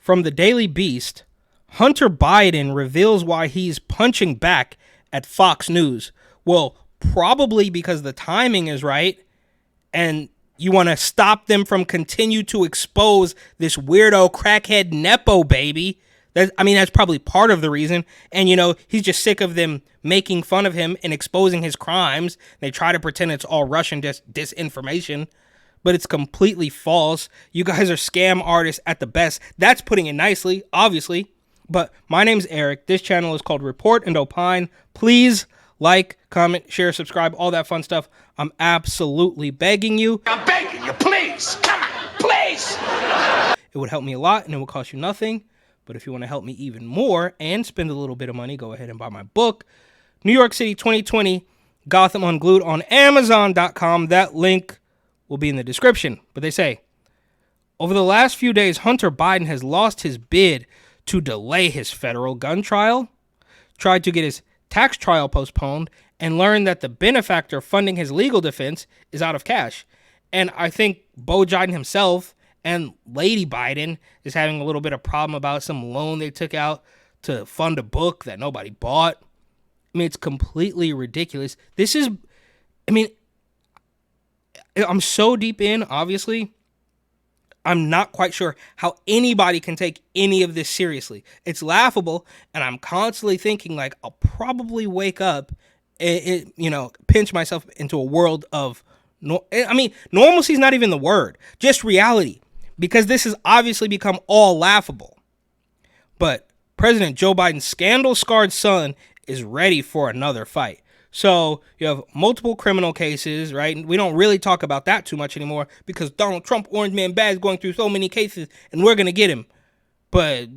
From the Daily Beast, Hunter Biden reveals why he's punching back at Fox News. Well, probably because the timing is right and you want to stop them from continue to expose this weirdo crackhead Nepo baby. That's probably part of the reason. And, he's just sick of them making fun of him and exposing his crimes. They try to pretend it's all Russian disinformation, but it's completely false. You guys are scam artists at the best. That's putting it nicely, obviously. But my name's Eric. This channel is called Report and Opine. Please like, comment, share, subscribe, all that fun stuff. I'm absolutely begging you. I'm begging you, please. Come on, please. It would help me a lot and it would cost you nothing. But if you want to help me even more and spend a little bit of money, go ahead and buy my book, New York City 2020, Gotham Unglued, on Amazon.com. That link will be in the description. But they say, over the last few days, Hunter Biden has lost his bid to delay his federal gun trial, tried to get his tax trial postponed, and learned that the benefactor funding his legal defense is out of cash. And I think Beau Biden himself and Lady Biden is having a little bit of problem about some loan they took out to fund a book that nobody bought. It's completely ridiculous. I'm so deep in, obviously. I'm not quite sure how anybody can take any of this seriously. It's laughable, and I'm constantly thinking, I'll probably wake up and, pinch myself into a world of, normalcy is not even the word, just reality, because this has obviously become all laughable. But President Joe Biden's scandal-scarred son is ready for another fight. So you have multiple criminal cases, right? We don't really talk about that too much anymore because Donald Trump, Orange Man Bad, is going through so many cases and we're going to get him. But,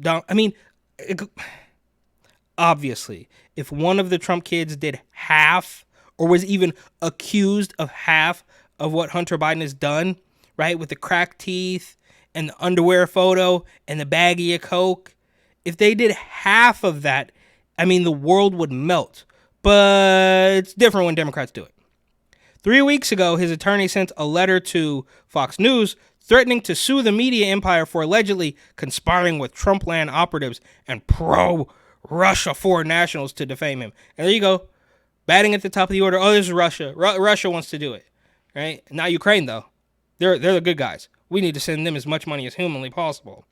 obviously, if one of the Trump kids did half or was even accused of half of what Hunter Biden has done, right, with the cracked teeth and the underwear photo and the baggie of coke, if they did half of that, the world would melt. But it's different when Democrats do it. 3 weeks ago, his attorney sent a letter to Fox News threatening to sue the media empire for allegedly conspiring with Trumpland operatives and pro-Russia foreign nationals to defame him. And there you go, batting at the top of the order. Oh, this is Russia. Russia wants to do it, right? Not Ukraine, though. They're the good guys. We need to send them as much money as humanly possible.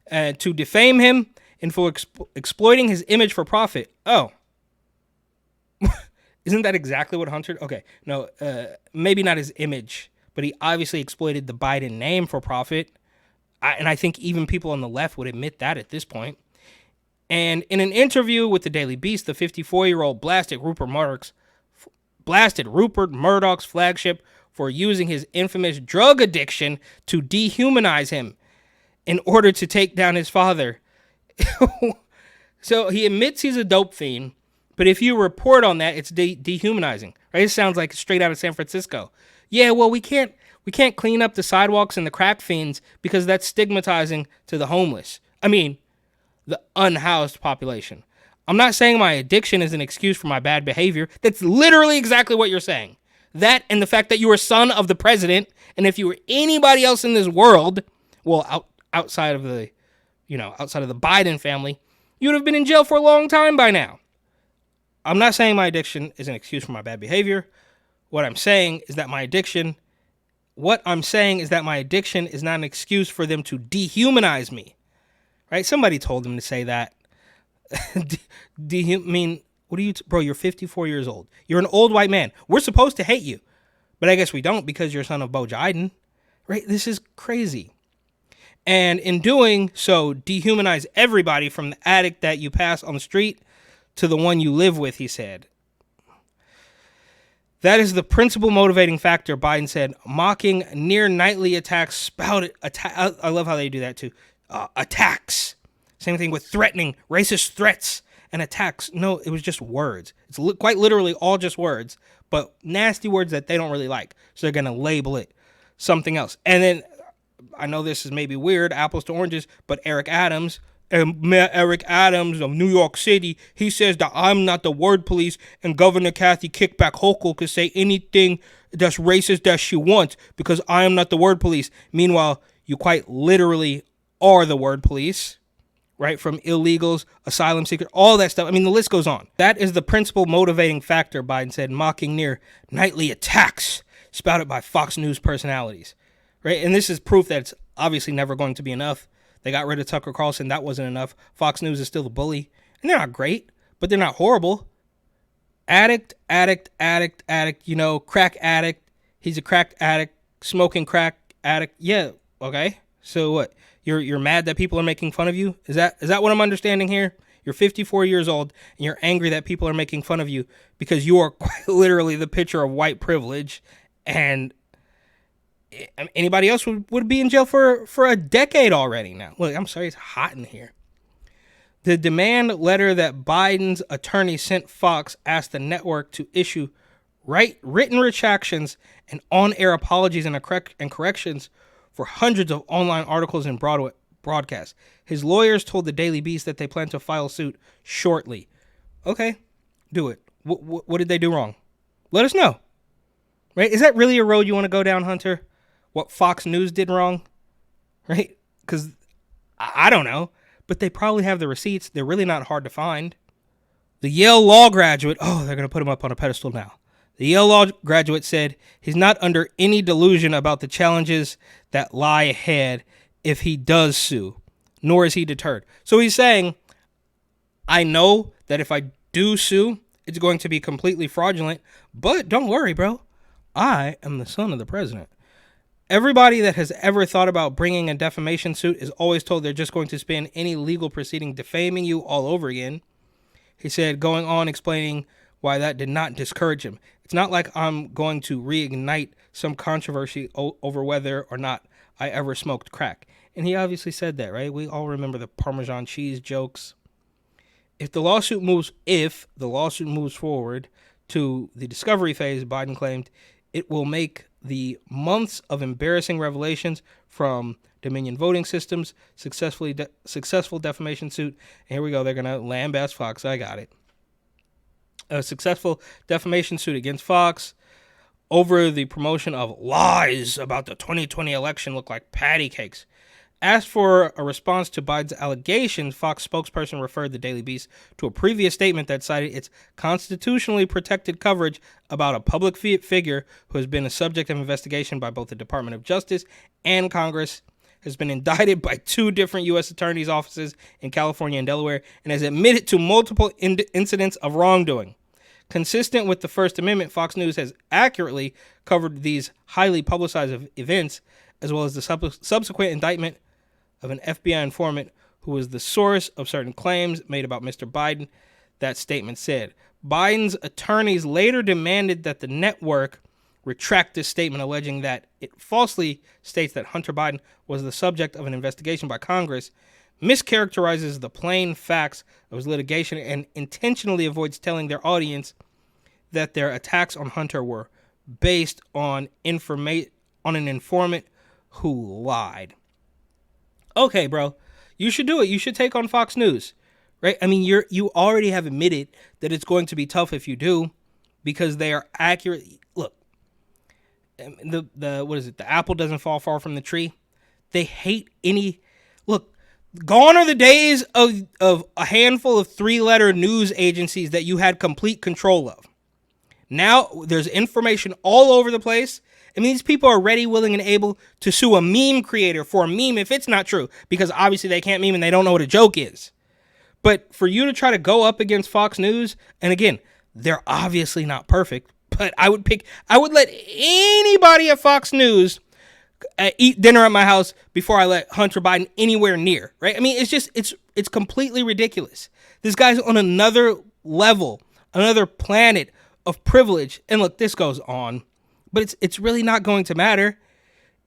And to defame him and for exploiting his image for profit. Oh. Isn't that exactly what Hunter... Okay, no, maybe not his image, but he obviously exploited the Biden name for profit. And I think even people on the left would admit that at this point. And in an interview with the Daily Beast, the 54-year-old blasted Rupert Murdoch's flagship for using his infamous drug addiction to dehumanize him in order to take down his father. So he admits he's a dope fiend, but if you report on that, it's dehumanizing, right? It sounds like straight out of San Francisco. Yeah, well, we can't clean up the sidewalks and the crack fiends because that's stigmatizing to the homeless. The unhoused population. I'm not saying my addiction is an excuse for my bad behavior. That's literally exactly what you're saying. That and the fact that you were son of the president, and if you were anybody else in this world, well, outside of the Biden family, you would have been in jail for a long time by now. I'm not saying my addiction is an excuse for my bad behavior. What I'm saying is that my addiction is not an excuse for them to dehumanize me. Right? Somebody told them to say that. What are you, bro? You're 54 years old. You're an old white man. We're supposed to hate you, but I guess we don't because you're son of Beau Biden. Right? This is crazy. And in doing so, dehumanize everybody from the addict that you pass on the street to the one you live with, he said. That is the principal motivating factor, Biden said, mocking near nightly attacks I love how they do that too. Attacks. Same thing with threatening, racist threats and attacks. No, it was just words. It's quite literally all just words, but nasty words that they don't really like. So they're going to label it something else. And then, I know this is maybe weird, apples to oranges, but Eric Adams of New York City, he says that I'm not the word police and Governor Kathy Kickback Hochul could say anything that's racist that she wants because I am not the word police. Meanwhile, you quite literally are the word police, right? From illegals, asylum seekers, all that stuff. I mean, the list goes on. That is the principal motivating factor, Biden said, mocking near nightly attacks spouted by Fox News personalities, right? And this is proof that it's obviously never going to be enough. They got rid of Tucker Carlson. That wasn't enough. Fox News is still the bully. And they're not great, but they're not horrible. Addict, crack addict. He's a crack addict, smoking crack addict. Yeah, okay. So what? You're mad that people are making fun of you? Is that what I'm understanding here? You're 54 years old and you're angry that people are making fun of you because you are quite literally the picture of white privilege, and anybody else would be in jail for a decade already now. Look, I'm sorry, it's hot in here. The demand letter that Biden's attorney sent Fox asked the network to issue written retractions and on-air apologies and corrections for hundreds of online articles and broadcasts. His lawyers told the Daily Beast that they plan to file suit shortly. Okay, do it. What did they do wrong? Let us know. Right? Is that really a road you want to go down, Hunter? What Fox News did wrong? Right? Because I don't know, but they probably have the receipts. They're really not hard to find. The Yale law graduate, they're going to put him up on a pedestal now. The Yale law graduate said he's not under any delusion about the challenges that lie ahead if he does sue, nor is he deterred. So he's saying, I know that if I do sue, it's going to be completely fraudulent, but don't worry, bro. I am the son of the president. Everybody that has ever thought about bringing a defamation suit is always told they're just going to spend any legal proceeding defaming you all over again. He said, going on explaining why that did not discourage him. It's not like I'm going to reignite some controversy over whether or not I ever smoked crack. And he obviously said that, right? We all remember the Parmesan cheese jokes. If the lawsuit moves forward to the discovery phase, Biden claimed, it will make the months of embarrassing revelations from Dominion voting systems, successful defamation suit. And here we go. They're going to lambaste Fox. I got it. A successful defamation suit against Fox over the promotion of lies about the 2020 election look like patty cakes. Asked for a response to Biden's allegations, Fox spokesperson referred the Daily Beast to a previous statement that cited its constitutionally protected coverage about a public figure who has been a subject of investigation by both the Department of Justice and Congress, has been indicted by 2 different U.S. attorneys' offices in California and Delaware, and has admitted to multiple incidents of wrongdoing. Consistent with the First Amendment, Fox News has accurately covered these highly publicized events, as well as the subsequent indictment of an FBI informant who was the source of certain claims made about Mr. Biden, that statement said. Biden's attorneys later demanded that the network retract this statement, alleging that it falsely states that Hunter Biden was the subject of an investigation by Congress, mischaracterizes the plain facts of his litigation, and intentionally avoids telling their audience that their attacks on Hunter were based on an informant who lied. Okay, bro, you should do it. You should take on Fox News, right? I mean, you already have admitted that it's going to be tough if you do, because they are accurate. Look, the what is it? The apple doesn't fall far from the tree. They hate any. Look, gone are the days of a handful of 3-letter news agencies that you had complete control of. Now there's information all over the place. I mean, these people are ready, willing, and able to sue a meme creator for a meme if it's not true, because obviously they can't meme and they don't know what a joke is. But for you to try to go up against Fox News, and again, they're obviously not perfect, but I would let anybody at Fox News eat dinner at my house before I let Hunter Biden anywhere near, right? I mean, it's completely ridiculous. This guy's on another level, another planet of privilege. And look, this goes on, but it's really not going to matter.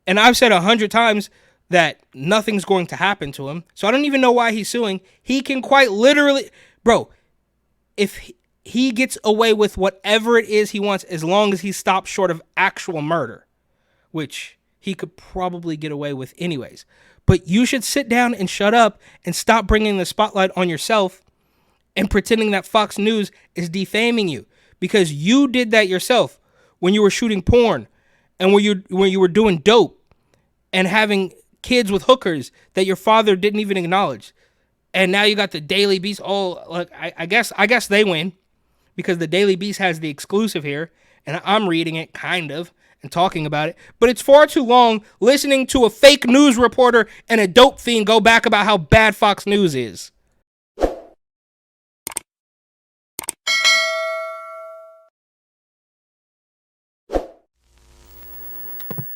And I've said 100 times that nothing's going to happen to him. So I don't even know why he's suing. He can quite literally, bro, if he gets away with whatever it is he wants, as long as he stops short of actual murder, which he could probably get away with anyways. But you should sit down and shut up and stop bringing the spotlight on yourself and pretending that Fox News is defaming you, because you did that yourself when you were shooting porn and when you were doing dope and having kids with hookers that your father didn't even acknowledge. And now you got the Daily Beast. Oh, look, I guess they win because the Daily Beast has the exclusive here, and I'm reading it kind of and talking about it. But it's far too long listening to a fake news reporter and a dope fiend go back about how bad Fox News is.